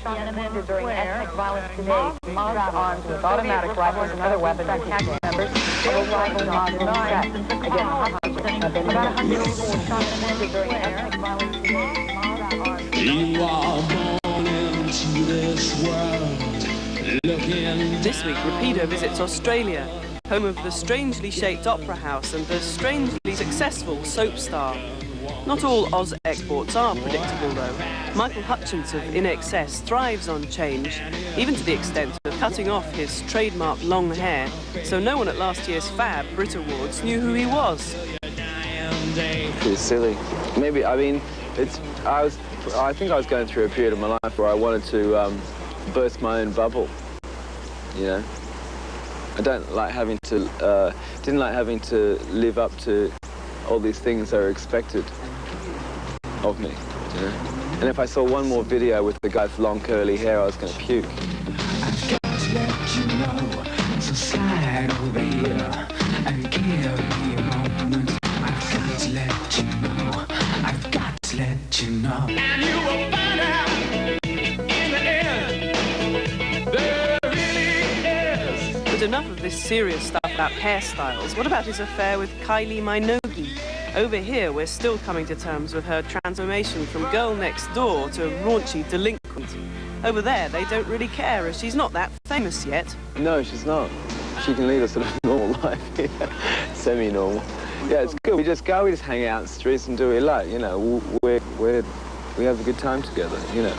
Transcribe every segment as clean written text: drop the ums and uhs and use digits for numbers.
shot and wounded during ethnic violence today. Mobs armed with automatic rifles and other weapons attacked members of a rival mob in set. Again, hostages have been about 100 people were shot and wounded during ethnic violence today. Mobs armed. You are born into this world, looking. This week, Rapido visits Australia, home of the strangely shaped opera house and the strangely successful soap star. Not all Oz exports are predictable, though. Michael Hutchence of In Excess thrives on change, even to the extent of cutting off his trademark long hair, so no one at last year's Fab Brit Awards knew who he was. Pretty silly. Maybe, I mean, I think I was going through a period of my life where I wanted to burst my own bubble, you know? I didn't like having to live up to all these things that are expected of me, you know? And if I saw one more video with the guy with long curly hair, I was going to puke. I've got to let you know, so slide over here and give me a moment. I've got to let you know, I've got to let you know. And you will find out in the end, there really is. But enough of this serious stuff about hairstyles. What about his affair with Kylie Minogue? Over here, we're still coming to terms with her transformation from girl next door to raunchy delinquent. Over there, they don't really care, as she's not that famous yet. No, she's not. She can lead a sort of normal life, semi-normal. Yeah, it's good. We just hang out in the streets and do what we like, you know. We have a good time together, you know.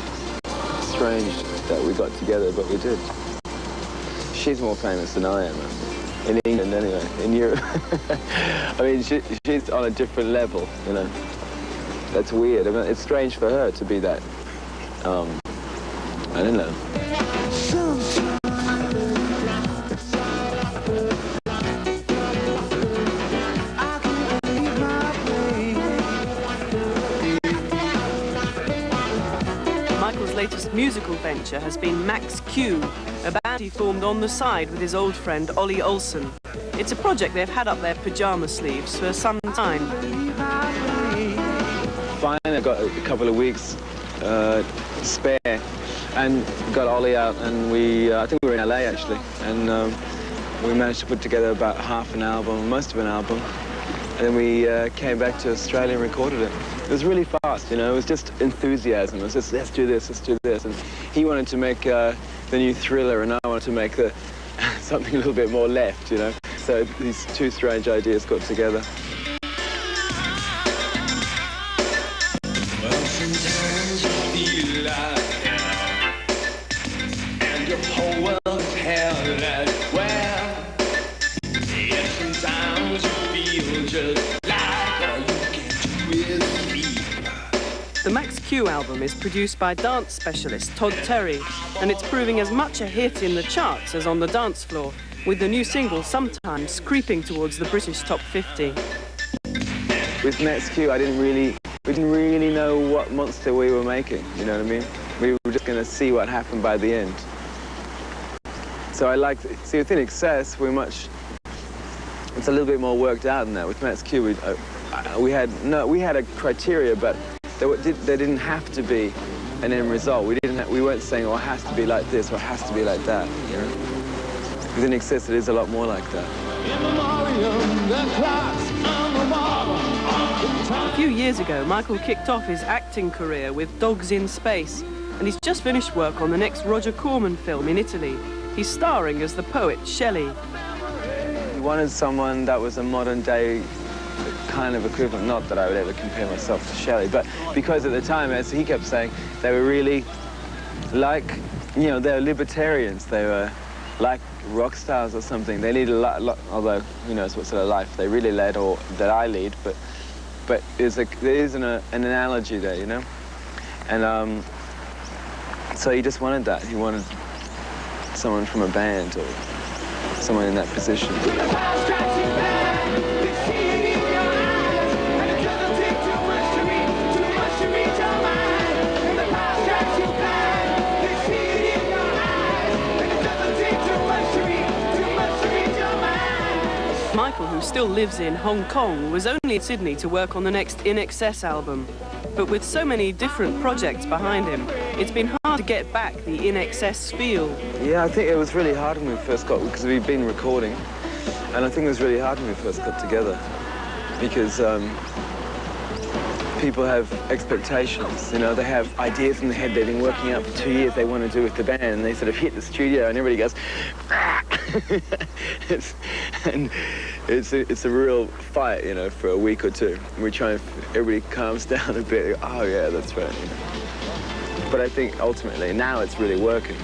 Strange that we got together, but we did. She's more famous than I am. In England, anyway. In Europe. I mean, she's on a different level, you know. That's weird. I mean, it's strange for her to be that, I don't know. Michael's latest musical venture has been Max Q, a band he formed on the side with his old friend Ollie Olsen. It's a project they've had up their pyjama sleeves for some time. Fine, I've got a couple of weeks spare and got Ollie out, and I think we were in LA actually, and we managed to put together about half an album, most of an album, and then we came back to Australia and recorded it. It was really fast, you know, it was just enthusiasm. It was just, let's do this, and he wanted to make the new Thriller, and I wanted to make something a little bit more left, you know. So these two strange ideas got together. Well, sometimes you feel like and your whole world is held as well. Yeah, sometimes you feel just like all you can do is leave. The Max Q album is produced by dance specialist Todd Terry, and it's proving as much a hit in the charts as on the dance floor, with the new single sometimes creeping towards the British top 50. With Max Q, we didn't really know what monster we were making, you know what I mean? We were just going to see what happened by the end. So see, with In Excess, it's a little bit more worked out than that. With Max Q, we had a criteria, but there didn't have to be an end result. We weren't saying, oh, it has to be like this or it has to be like that, you know? With In Excess, it is a lot more like that. A few years ago, Michael kicked off his acting career with Dogs in Space, and he's just finished work on the next Roger Corman film in Italy. He's starring as the poet Shelley. He wanted someone that was a modern-day kind of equivalent, not that I would ever compare myself to Shelley, but because at the time, as he kept saying, they were really like, you know, they were libertarians, they were like rock stars or something. They lead a lot, although who knows what sort of life they really led or that I lead, but there is an analogy there, you know? And so he just wanted that. He wanted someone from a band or someone in that position. Michael, who still lives in Hong Kong, was only in Sydney to work on the next In Excess album. But with so many different projects behind him, it's been hard hard to get back the in excess feel. Yeah, I think it was really hard when we first got, because we've been recording, and I think it was really hard when we first got together, because people have expectations, you know, they have ideas in their head they've been working out for 2 years they want to do with the band, and they sort of hit the studio and everybody goes, it's a real fight, you know, for a week or two. We try and, everybody calms down a bit, oh yeah, that's right, you know. But I think ultimately now it's really working.